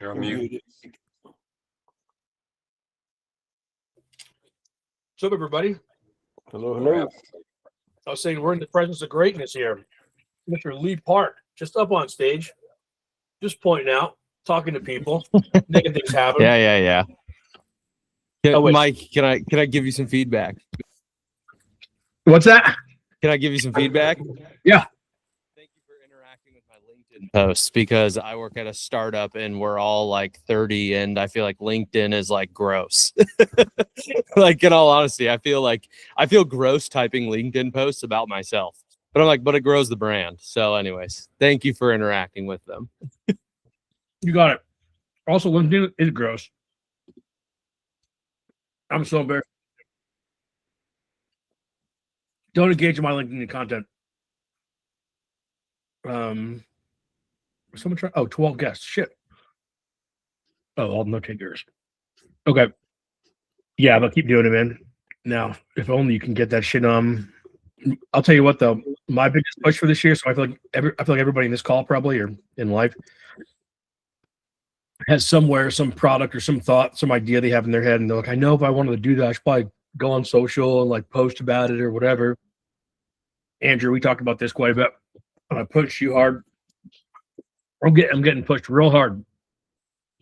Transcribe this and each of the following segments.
You're on mute. What's up, everybody? Hello, hello. I was saying we're in the presence of greatness here. Mr. Lee Park, just up on stage, just pointing out, talking to people, making things happen. Yeah. Oh, wait. Mike, can I give you some feedback? What's that? Can I give you some feedback? Yeah. Thank you for interacting with my LinkedIn posts, because I work at a startup and we're all like 30 and I feel like LinkedIn is like gross. Like, in all honesty, I feel gross typing LinkedIn posts about myself. But I'm like, but it grows the brand. So anyways, thank you for interacting with them. You got it. Also, LinkedIn is gross. I'm so embarrassed. Don't engage in my LinkedIn content. Someone try. Oh, 12 guests. Shit. Oh, I'll notate yours. Okay. Yeah, but keep doing it, man. Now, if only you can get that shit. I'll tell you what, though. My biggest push for this year. So I feel like everybody in this call probably or in life has somewhere some product or some thought, some idea they have in their head, and they're like, I know if I wanted to do that, I should probably go on social and like post about it or whatever. Andrew, we talked about this quite a bit. I push you hard. I'm getting pushed real hard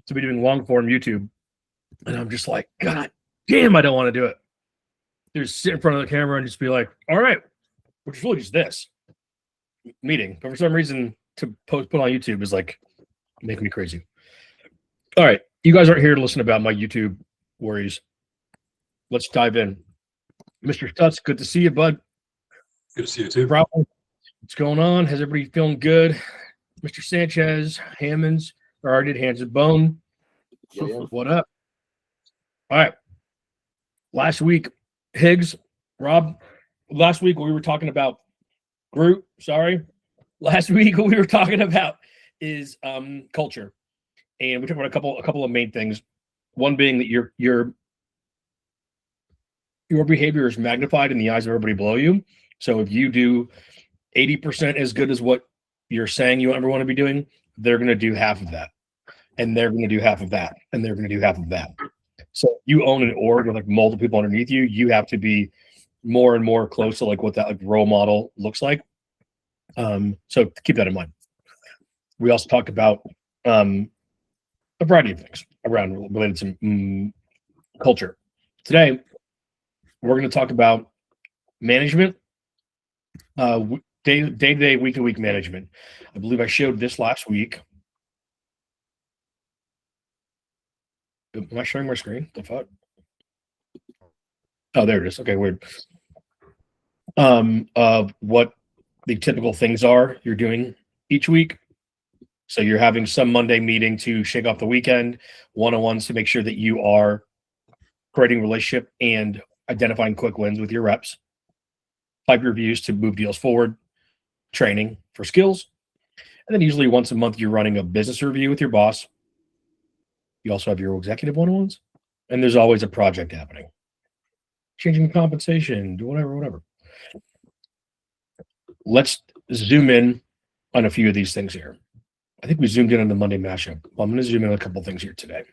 to be doing long form YouTube, and I'm just like, God damn, I don't want to do it. Just sit in front of the camera and just be like, all right, which is really just this meeting, but for some reason to put on YouTube is like making me crazy. All right, you guys aren't here to listen about my YouTube worries. Let's dive in. Mr. Stutz, good to see you, bud. Good to see you too. What's going on? Has everybody feeling good? Mr. Sanchez, Hammonds, or I did Hands and Bone. Yeah. What up? All right. Last week, Higgs, Rob, last week we were talking about Groot. Sorry. Last week what we were talking about is culture. And we talked about a couple of main things. One being that your behavior is magnified in the eyes of everybody below you. So if you do 80% as good as what you're saying you ever want to be doing, they're going to do half of that. And they're going to do half of that. And they're going to do half of that. So you own an org with like multiple people underneath you. You have to be more and more close to like what that like role model looks like. So keep that in mind. We also talked about a variety of things related to culture. Today, we're going to talk about management, day-to-day, week-to-week management. I believe I showed this last week. Am I showing my screen? The fuck? Oh, there it is. Okay, weird. Of what the typical things are you're doing each week. So you're having some Monday meeting to shake off the weekend, one-on-ones to make sure that you are creating relationship and identifying quick wins with your reps, pipe reviews to move deals forward, training for skills, and then usually once a month you're running a business review with your boss. You also have your executive one-on-ones, and there's always a project happening. Changing compensation, do whatever. Let's zoom in on a few of these things here. I think we zoomed in on the Monday mashup. Well, I'm going to zoom in on a couple things here today.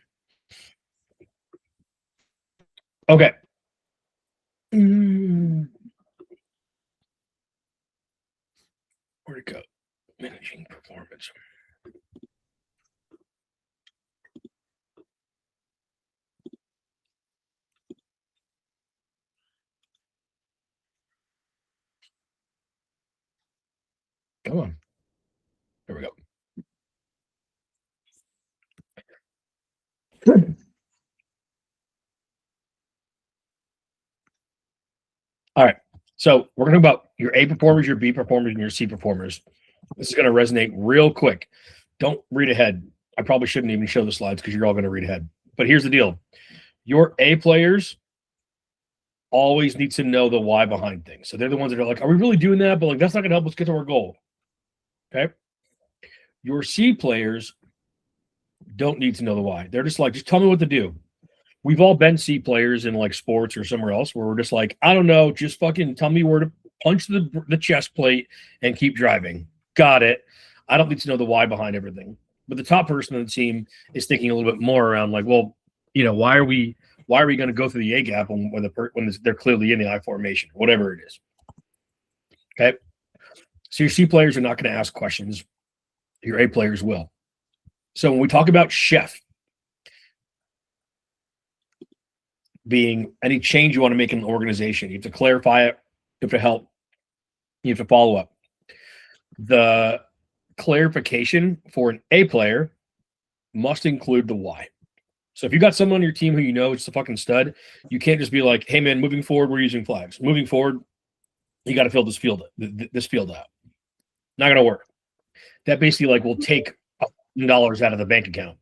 Okay. Where'd it go? Managing performance. Come on. There we go. All right. So we're going to talk about your A performers, your B performers, and your C performers. This is going to resonate real quick. Don't read ahead. I probably shouldn't even show the slides because you're all going to read ahead. But here's the deal. Your A players always need to know the why behind things. So they're the ones that are like, are we really doing that? But like, that's not going to help us get to our goal. Okay. Your C players don't need to know the why. They're just like, just tell me what to do. We've all been C players in like sports or somewhere else where we're just like, I don't know, just fucking tell me where to punch the chest plate and keep driving. Got it. I don't need to know the why behind everything. But the top person on the team is thinking a little bit more around like, well, you know, why are we going to go through the A gap when they're clearly in the I formation, whatever it is. Okay. So your C players are not going to ask questions. Your A players will. So when we talk about chef being any change you want to make in an organization, you have to clarify it, you have to help, you have to follow up. The clarification for an A player must include the why. So if you got someone on your team who you know is a fucking stud, you can't just be like, hey man, moving forward, we're using flags. Moving forward, you got to fill this field out. Not going to work. That basically like will take $1,000 out of the bank account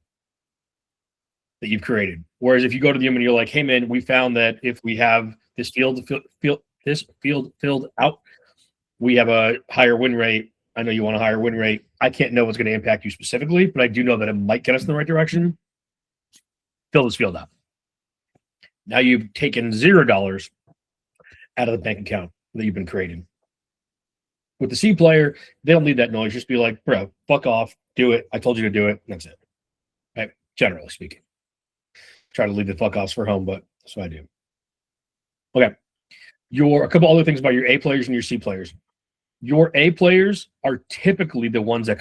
that you've created. Whereas if you go to them and you're like, hey man, we found that if we have this field filled out, we have a higher win rate. I know you want a higher win rate. I can't know what's going to impact you specifically, but I do know that it might get us in the right direction. Fill this field out. Now you've taken $0 out of the bank account that you've been creating. With the C player, they don't need that noise. Just be like, bro, fuck off, do it. I told you to do it. That's it. Right? Generally speaking. Try to leave the fuck offs for home, but that's what I do. Okay. A couple other things about your A players and your C players. Your A players are typically the ones that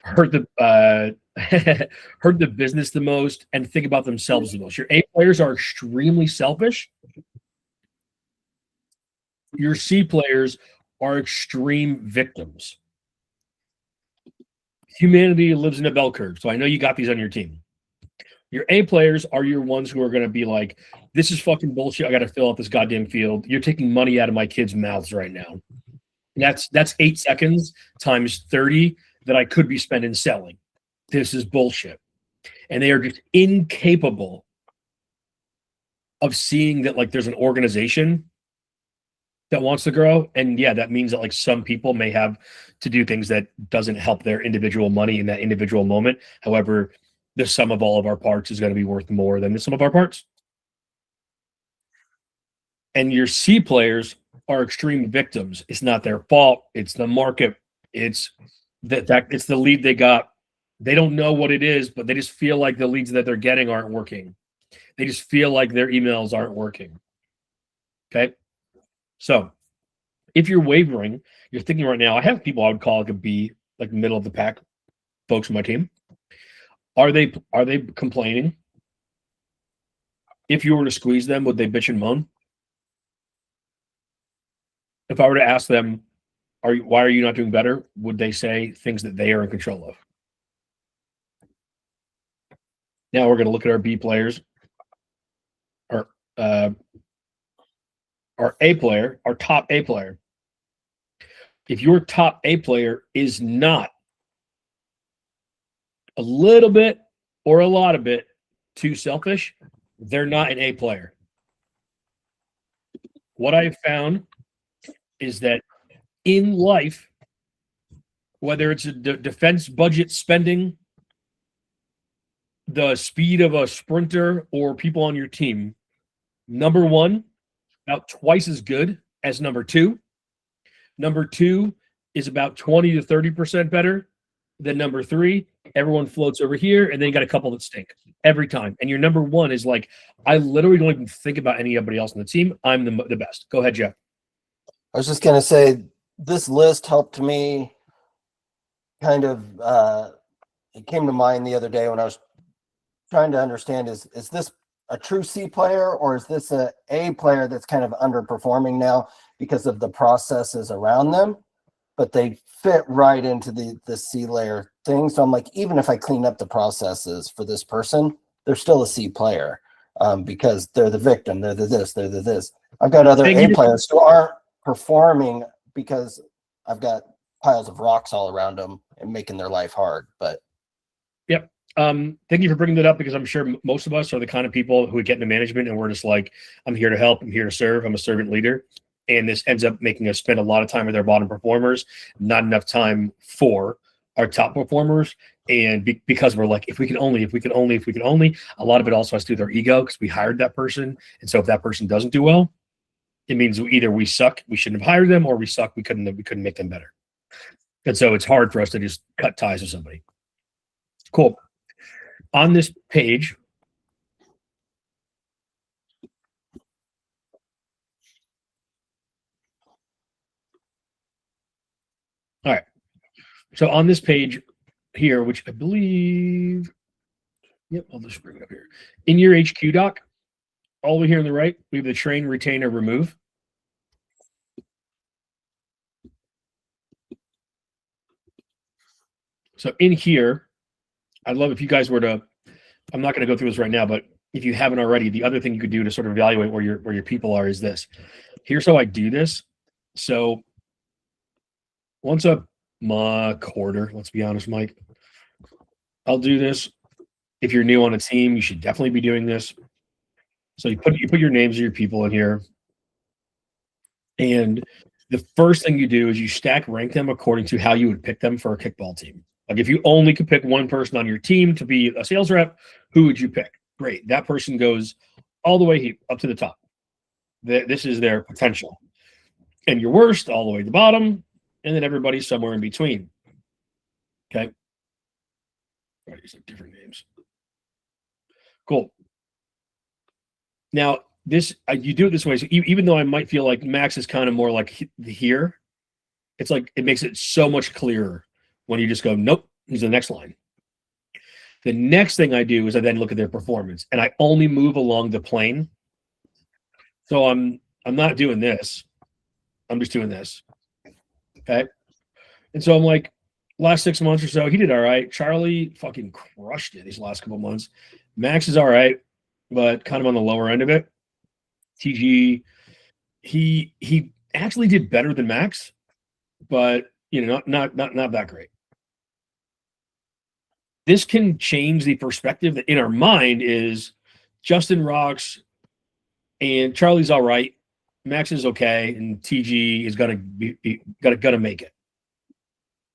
hurt the business the most and think about themselves the most. Your A players are extremely selfish. Your C players are extreme victims. Humanity lives in a bell curve, so I know you got these on your team. Your A players are your ones who are going to be like, this is fucking bullshit. I got to fill out this goddamn field. You're taking money out of my kids' mouths right now. That's 8 seconds times 30 that I could be spending selling. This is bullshit. And they are just incapable of seeing that like there's an organization that wants to grow. And yeah, that means that like some people may have to do things that doesn't help their individual money in that individual moment. However, the sum of all of our parts is going to be worth more than the sum of our parts. And your C players are extreme victims. It's not their fault. It's the market. It's it's the lead they got. They don't know what it is, but they just feel like the leads that they're getting aren't working. They just feel like their emails aren't working. Okay. So if you're wavering, you're thinking right now, I have people I would call like a B, like middle of the pack folks on my team. Are they complaining? If you were to squeeze them, would they bitch and moan? If I were to ask them, why are you not doing better? Would they say things that they are in control of? Now we're going to look at our B players. Our A player, our top A player. If your top A player is not a little bit or a lot of bit too selfish, they're not an A player. What I've found is that in life, whether it's a defense budget spending, the speed of a sprinter, or people on your team, number one, about twice as good as number two. Number two is about 20 to 30% better than number three. Everyone floats over here, and then you got a couple that stink every time. And your number one is like, I literally don't even think about anybody else on the team. I'm the best. Go ahead, Jeff. I was just going to say, this list helped me kind of, it came to mind the other day when I was trying to understand, is this a true C player, or is this a player that's kind of underperforming now because of the processes around them, but they fit right into the C layer thing. So I'm like, even if I clean up the processes for this person, they're still a C player because they're the victim. They're the this. I've got other A players who aren't performing because I've got piles of rocks all around them and making their life hard. But yep. Thank you for bringing that up, because I'm sure most of us are the kind of people who get into management and we're just like, I'm here to help. I'm here to serve. I'm a servant leader. And this ends up making us spend a lot of time with our bottom performers, not enough time for our top performers. And because we're like, if we could only, a lot of it also has to do with our ego, because we hired that person. And so if that person doesn't do well, it means either we suck, we shouldn't have hired them, or we suck, we couldn't make them better. And so it's hard for us to just cut ties with somebody. Cool. On this page, all right. So on this page here, which I believe, yep, I'll just bring it up here. In your HQ doc, all the way here on the right, we have the train, retain, or remove. So in here, I'd love if you guys were to, I'm not going to go through this right now, but if you haven't already, the other thing you could do to sort of evaluate where your people are is this. Here's how I do this. So once a quarter, let's be honest, Mike, I'll do this. If you're new on a team, you should definitely be doing this. So you put your names of your people in here. And the first thing you do is you stack rank them according to how you would pick them for a kickball team. Like if you only could pick one person on your team to be a sales rep, who would you pick? Great. That person goes all the way up to the top. This is their potential. And your worst all the way to the bottom, and then everybody's somewhere in between. Okay. Right, these are different names. Cool. Now, this you do it this way. So even though I might feel like Max is kind of more like here, it's like it makes it so much clearer when you just go, nope, here's the next line. The next thing I do is I then look at their performance, and I only move along the plane. So I'm not doing this. I'm just doing this. Okay. And so I'm like, last 6 months or so, he did all right. Charlie fucking crushed it these last couple months. Max is all right, but kind of on the lower end of it. TG, he actually did better than Max, but not that great. This can change the perspective that in our mind is Justin rocks and Charlie's all right. Max is okay, and TG is gonna make it.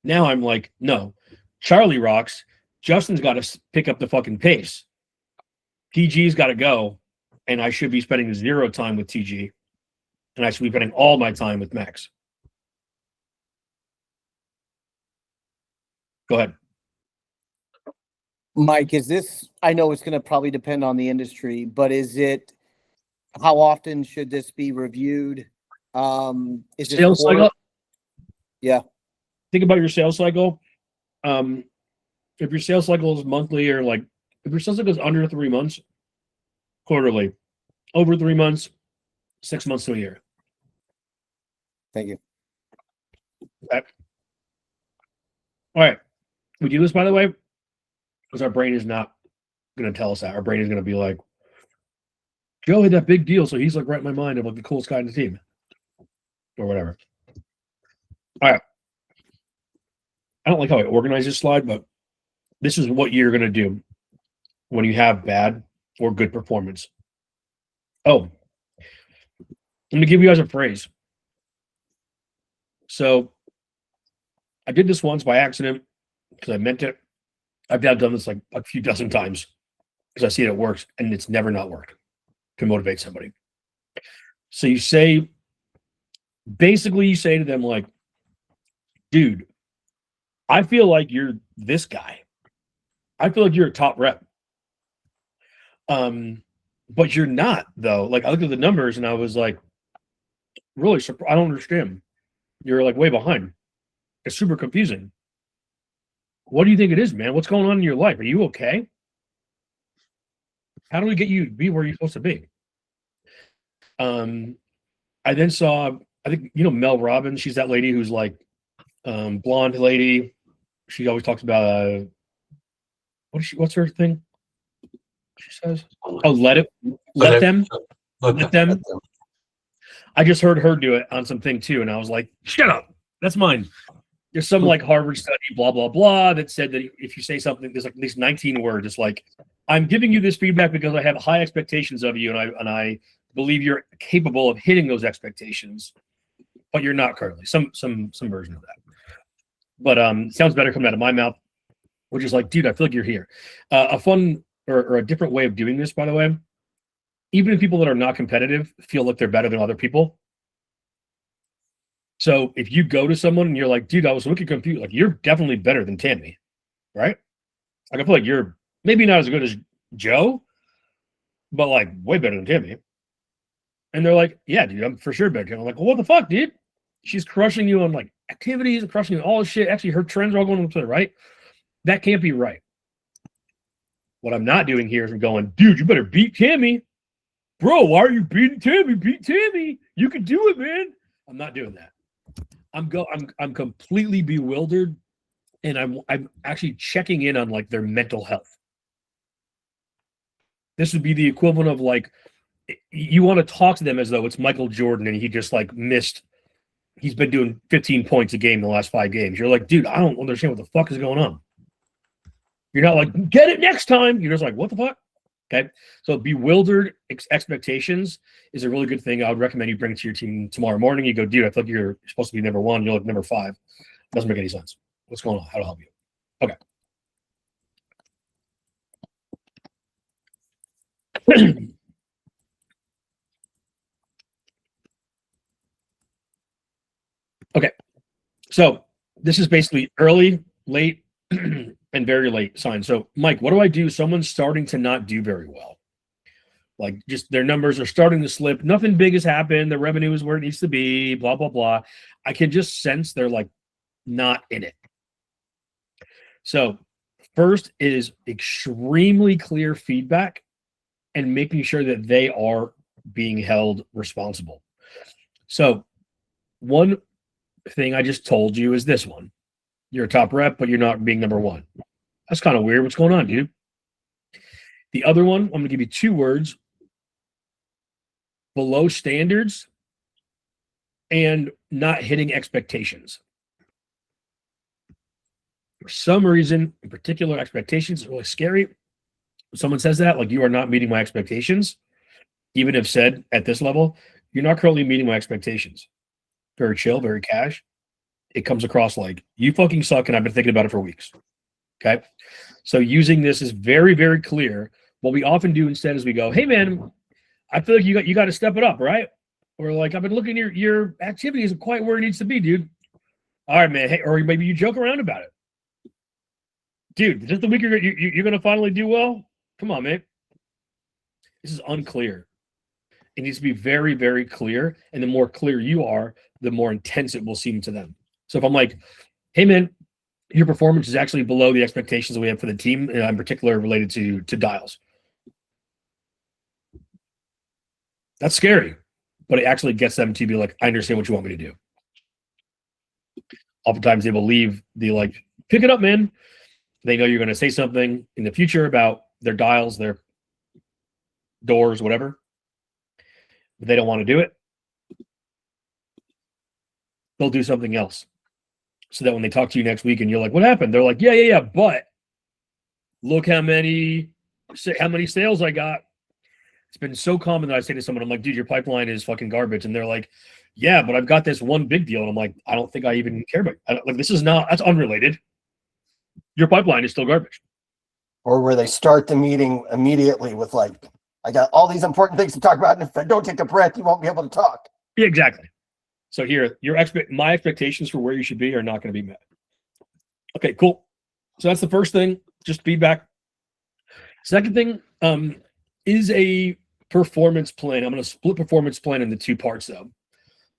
Now I'm like, no, Charlie rocks. Justin's got to pick up the fucking pace. TG's got to go, and I should be spending 0 time with TG, and I should be spending all my time with Max. Go ahead. Mike, is this, I know it's going to probably depend on the industry, but how often should this be reviewed? Is this Sales cycle? Yeah. Think about your sales cycle. If your sales cycle is monthly or if your sales cycle is under 3 months, quarterly, over 3 months, 6 months to a year. Thank you. Okay. All right. We do this, by the way, because our brain is not going to tell us that. Our brain is going to be like, Joe had that big deal, so he's like right in my mind of like the coolest guy in the team or whatever. All right. I don't like how I organize this slide, but this is what you're going to do when you have bad or good performance. Oh, I'm going to give you guys a phrase. So I did this once by accident because I meant it. I've now done this like a few dozen times because I see it works, and it's never not worked to motivate somebody. So you say to them like, dude, I feel like you're this guy. I feel like you're a top rep. But you're not, though. Like I looked at the numbers and I was like, really surprised. I don't understand. You're like way behind. It's super confusing. What do you think it is, man? What's going on in your life? Are you okay? How do we get you to be where you're supposed to be? I then saw, I think, Mel Robbins. She's that lady who's like blonde lady. She always talks about what's her thing? She says, "Oh, let them." I just heard her do it on something too, and I was like, "Shut up, that's mine." There's some like Harvard study, blah blah blah, that said that if you say something, there's like at least 19 words. It's like, I'm giving you this feedback because I have high expectations of you, and I believe you're capable of hitting those expectations, but you're not currently. Some version of that. But sounds better coming out of my mouth, which is like, dude, I feel like you're here. A fun or a different way of doing this, by the way, even if people that are not competitive feel like they're better than other people, So if you go to someone and you're like, dude, I was looking confused, like you're definitely better than Tammy, right? Like I feel like you're maybe not as good as Joe, but like way better than Tammy. And they're like, yeah, dude, I'm for sure better. I'm like, well, what the fuck, dude? She's crushing you on like activities and crushing you on all this shit. Actually, her trends are all going to the right. That can't be right. What I'm not doing here is I'm going, dude, you better beat Tammy. Bro, why are you beating Tammy? Beat Tammy. You can do it, man. I'm not doing that. I'm completely bewildered, and I'm actually checking in on like their mental health. This would be the equivalent of like you want to talk to them as though it's Michael Jordan and he just like missed. He's been doing 15 points a game in the last 5 games. You're like, dude, I don't understand what the fuck is going on. You're not like, get it next time. You're just like, what the fuck? Okay. So bewildered expectations is a really good thing. I would recommend you bring it to your team tomorrow morning. You go, dude, I thought you're supposed to be number 1. You're like number 5. Doesn't make any sense. What's going on? How to help you? Okay. Okay. So this is basically early, late, and very late signs. So Mike, what do I do? Someone's starting to not do very well. Like just their numbers are starting to slip. Nothing big has happened. The revenue is where it needs to be, blah, blah, blah. I can just sense they're like not in it. So first is extremely clear feedback and making sure that they are being held responsible. So one thing I just told you is this one. You're a top rep, but you're not being number 1. That's kind of weird. What's going on, dude? The other one, I'm going to give you 2 words. Below standards and not hitting expectations. For some reason, in particular, expectations is really scary. When someone says that, like you are not meeting my expectations, even if said at this level, you're not currently meeting my expectations. Very chill, very cash. It comes across like you fucking suck and I've been thinking about it for weeks. Okay. So using this is very, very clear. What we often do instead is we go, hey man, I feel like you got to step it up, right? Or like I've been looking at your activity isn't quite where it needs to be, dude. All right, man. Hey, or maybe you joke around about it, dude. Is this the week you're gonna finally do well? Come on, man. This is unclear. It needs to be very, very clear, and the more clear you are, the more intense it will seem to them. So if I'm like, hey, man, your performance is actually below the expectations we have for the team, and in particular related to dials. That's scary, but it actually gets them to be like, I understand what you want me to do. Oftentimes they will leave the like, pick it up, man. They know you're going to say something in the future about their dials, their doors, whatever, but they don't want to do it. They'll do something else. So that when they talk to you next week and you're like, what happened? They're like, yeah, but look how many sales I got. It's been so common that I say to someone, I'm like, dude, your pipeline is fucking garbage. And they're like, yeah, but I've got this one big deal. And I'm like, I don't think I even care about it. Like, that's unrelated. Your pipeline is still garbage. Or where they start the meeting immediately with like, I got all these important things to talk about. And if I don't take a breath, you won't be able to talk. Yeah, exactly. So here, my expectations for where you should be are not going to be met. Okay, cool. So that's the first thing, just feedback. Second thing is a performance plan. I'm going to split performance plan into 2 parts, though.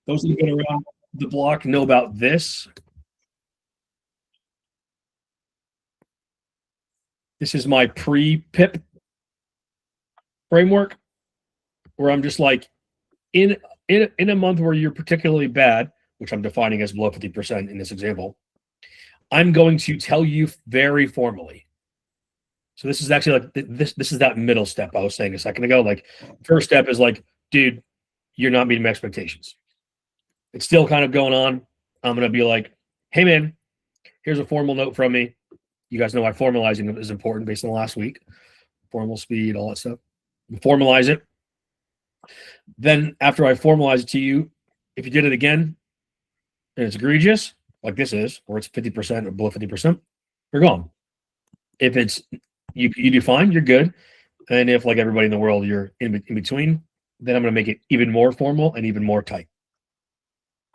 Those who've been around the block know about this. This is my pre-PIP framework, where I'm just like, in a month where you're particularly bad, which I'm defining as below 50% in this example, I'm going to tell you very formally. So this is actually like this is that middle step I was saying a second ago. Like first step is like, dude, you're not meeting my expectations. It's still kind of going on. I'm going to be like, hey man, here's a formal note from me. You guys know why formalizing is important based on last week. Formal speed, all that stuff. Formalize it. Then after I formalize it to you, if you did it again and it's egregious, like this is, or it's 50% or below 50%, you're gone. If it's you do fine, you're good. And if like everybody in the world, you're in between, then I'm going to make it even more formal and even more tight.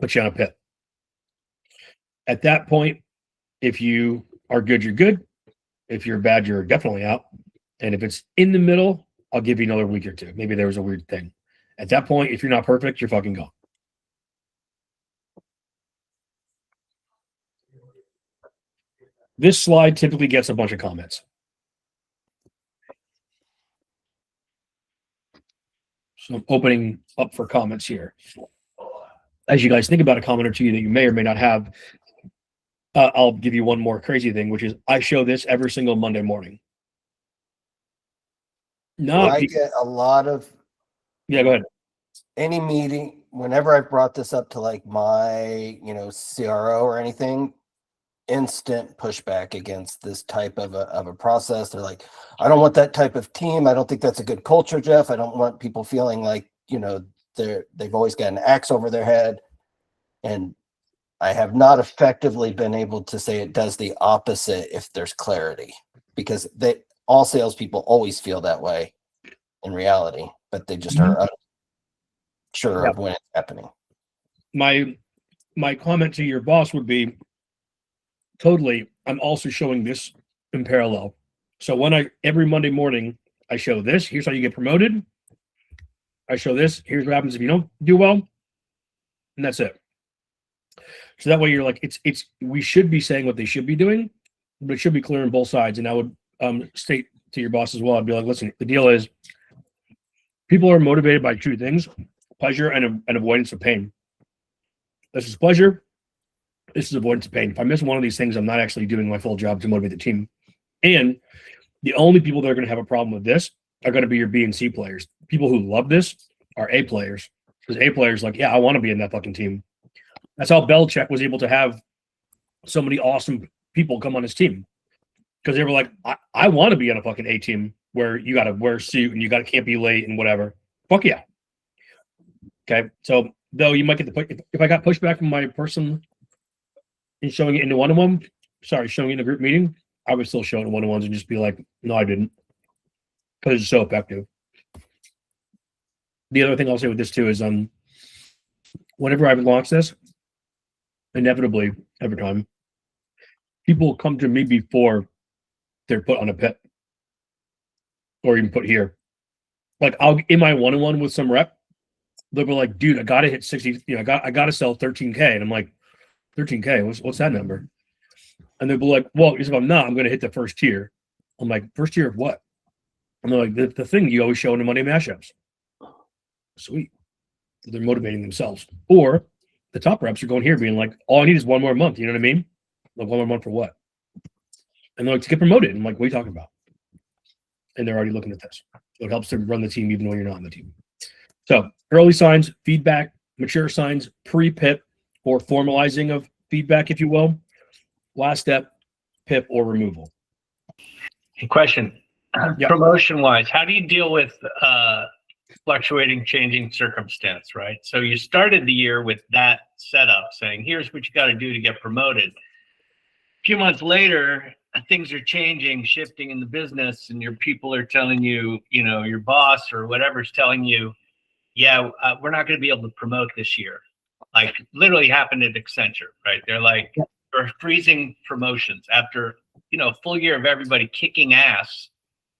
Put you on a PIP. At that point, if you are good, you're good. If you're bad, you're definitely out. And if it's in the middle, I'll give you another week or two. Maybe there was a weird thing. At that point, if you're not perfect, you're fucking gone. This slide typically gets a bunch of comments. So I'm opening up for comments here. As you guys think about a comment or two that you may or may not have, I'll give you one more crazy thing, which is I show this every single Monday morning. I get a lot of Yeah, go ahead. any meeting, whenever I brought this up to like my, CRO or anything, instant pushback against this type of a process. They're like, I don't want that type of team. I don't think that's a good culture, Jeff. I don't want people feeling like, they've always got an axe over their head. And I have not effectively been able to say it does the opposite if there's clarity, because all salespeople always feel that way in reality, but they just are unsure of when it's happening. My comment to your boss would be, totally, I'm also showing this in parallel. So every Monday morning, I show this, here's how you get promoted. I show this, here's what happens if you don't do well. And that's it. So that way you're like, we should be saying what they should be doing, but it should be clear on both sides. And I would state to your boss as well, I'd be like, listen, the deal is people are motivated by two things, pleasure and avoidance of pain. This is pleasure. This is avoidance of pain. If I miss one of these things, I'm not actually doing my full job to motivate the team. And the only people that are going to have a problem with this are going to be your B and C players. People who love this are A players. Because A players like, yeah, I want to be in that fucking team. That's how Belichick was able to have so many awesome people come on his team. Because they were like, I want to be on a fucking A team where you got to wear a suit and can't be late and whatever. Fuck yeah. Okay. So though you might get if I got pushback from my person and showing it in showing it in a group meeting, I would still show it in one-on-ones and just be like, no, I didn't. Because it's so effective. The other thing I'll say with this too is whenever I've launched this, inevitably every time, people come to me before they're put on a pit or even put here. Like I'll in my one-on-one with some rep, they'll be like, dude, I gotta hit 60, I gotta sell 13K. And I'm like, 13K, what's that number? And they'll be like, well, if I'm not, I'm gonna hit the first tier. I'm like, first tier of what? And they're like, the thing you always show in the Monday mashups. Sweet. They're motivating themselves. Or the top reps are going here being like, all I need is one more month. You know what I mean? Like, one more month for what? And they're like, to get promoted. I'm like, what are you talking about? And they're already looking at this. So it helps them run the team even though you're not on the team. So early signs, feedback, mature signs, pre-PIP or formalizing of feedback, if you will. Last step, PIP or removal. Question. Yeah. Promotion-wise, how do you deal with fluctuating, changing circumstance, right? So you started the year with that setup saying, here's what you got to do to get promoted. A few months later, things are changing, shifting in the business, and your people are telling you, your boss or whatever's telling you, yeah, we're not going to be able to promote this year. Like literally happened at Accenture, right? They're like, we're freezing promotions after, a full year of everybody kicking ass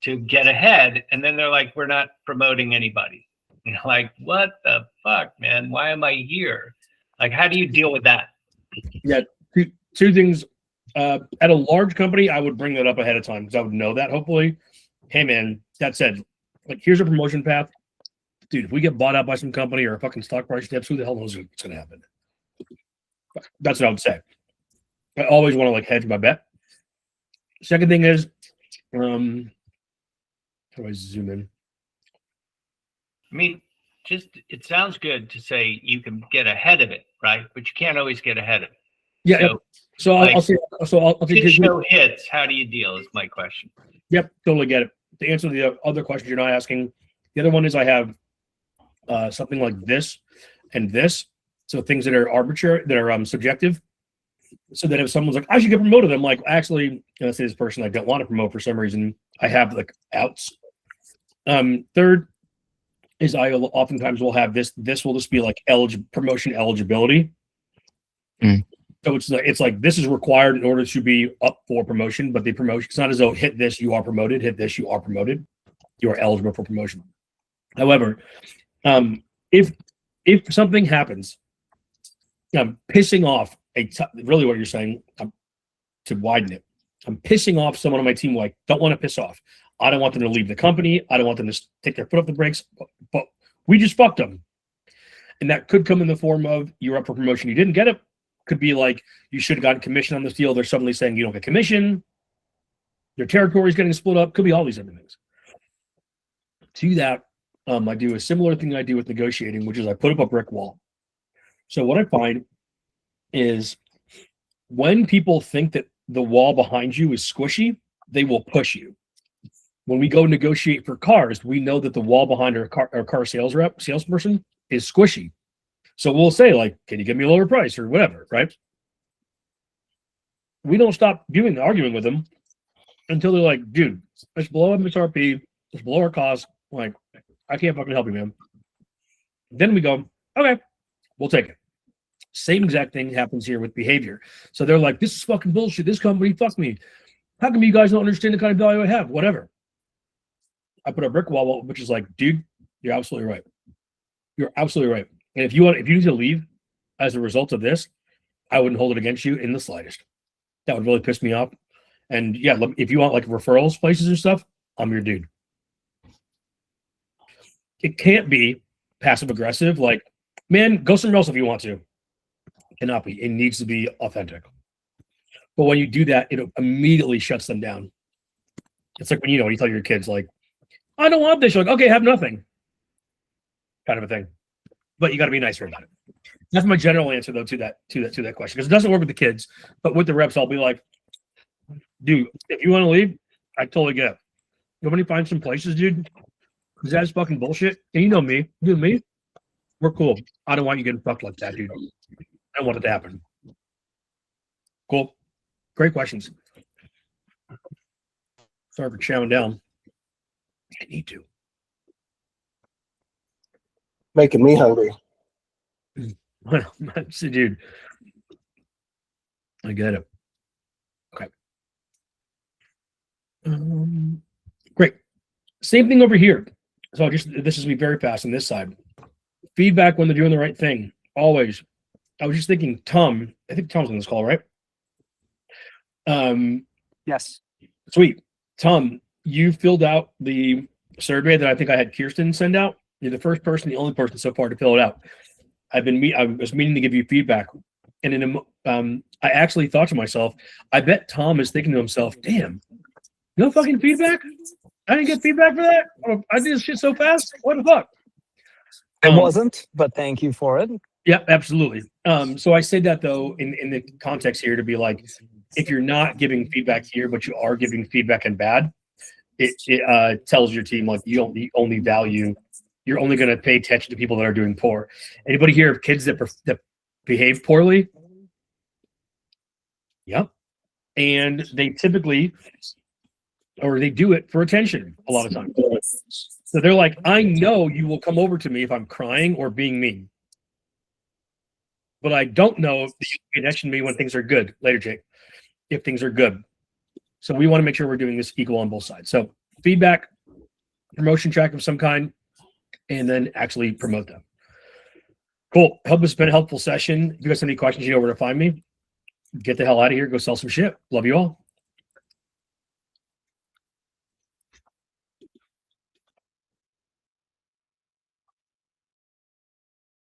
to get ahead. And then they're like, we're not promoting anybody. Like, what the fuck, man? Why am I here? Like, how do you deal with that? Yeah, two things. At a large company, I would bring that up ahead of time because I would know that hopefully. Hey, man, that said, like, here's a promotion path. Dude, if we get bought out by some company or a fucking stock price dips, who the hell knows what's going to happen? That's what I would say. I always want to like hedge my bet. Second thing is, how do I zoom in? I mean, it sounds good to say you can get ahead of it, right? But you can't always get ahead of it. Yeah. So I'll say. Show hits. How do you deal? Is my question. Yep, totally get it. To answer the other questions you're not asking, the other one is I have something like this and this. So things that are arbitrary, that are subjective. So that if someone's like, I should get promoted, I'm like, actually, let's say this person I don't want to promote for some reason. I have like outs. Third is I oftentimes will have this. This will just be like promotion eligibility. So it's like this is required in order to be up for promotion, but the promotion, it's not as though hit this, you are promoted, hit this, you are promoted, you are eligible for promotion. However, if something happens, I'm pissing off really what you're saying, to widen it. I'm pissing off someone on my team who I don't want to piss off. I don't want them to leave the company. I don't want them to take their foot off the brakes, but we just fucked them. And that could come in the form of you're up for promotion, you didn't get it. Could be like you should have gotten commission on this deal. They're suddenly saying you don't get commission. Your territory is getting split up. Could be all these other things. To that, I do a similar thing I do with negotiating, which is I put up a brick wall. So what I find is when people think that the wall behind you is squishy, they will push you. When we go negotiate for cars, we know that the wall behind our car salesperson is squishy. So we'll say, like, can you give me a lower price or whatever, right? We don't stop arguing with them until they're like, dude, it's below MSRP, it's below our cost. Like, I can't fucking help you, man. Then we go, okay, we'll take it. Same exact thing happens here with behavior. So they're like, this is fucking bullshit. This company fucked me. How come you guys don't understand the kind of value I have? Whatever. I put a brick wall, which is like, dude, you're absolutely right. You're absolutely right. And if you need to leave as a result of this, I wouldn't hold it against you in the slightest. That would really piss me off. And yeah, look, if you want like referrals, places and stuff, I'm your dude. It can't be passive aggressive. Like, man, go somewhere else if you want to. It cannot be. It needs to be authentic. But when you do that, it immediately shuts them down. It's like when you tell your kids, like, I don't want this. You're like, okay, have nothing. Kind of a thing. But you got to be nicer about it. That's my general answer, though, to that question. Because it doesn't work with the kids, but with the reps, I'll be like, dude, if you want to leave, I totally get it. You want me to find some places, dude? Because that's fucking bullshit. And you know me. You and me, we're cool. I don't want you getting fucked like that, dude. I don't want it to happen. Cool. Great questions. Sorry for chowing down. I need to. Making me hungry. Dude, I get it. Okay. Great. Same thing over here. So this is me very fast on this side. Feedback when they're doing the right thing. Always. I was just thinking, Tom, I think Tom's on this call, right? Yes. Sweet. Tom, you filled out the survey that I think I had Kirsten send out. You're the first person, the only person so far to fill it out. I was meaning to give you feedback. And I actually thought to myself, I bet Tom is thinking to himself, damn, no fucking feedback? I didn't get feedback for that? Oh, I did this shit so fast? What the fuck? It wasn't, but thank you for it. Yeah, absolutely. So I say that, though, in the context here to be like, if you're not giving feedback here, but you are giving feedback in bad, it tells your team, like, you're only going to pay attention to people that are doing poor. Anybody here have kids that behave poorly? Yep. And they typically, or they do it for attention a lot of times. So they're like, I know you will come over to me if I'm crying or being mean. But I don't know if you pay attention to me when things are good. Later, Jake, if things are good. So we want to make sure we're doing this equal on both sides. So feedback, promotion track of some kind, and then actually promote them. Cool. Hope it's been a helpful session. If you guys have any questions, you know where to find me. Get the hell out of here. Go sell some shit. Love you all.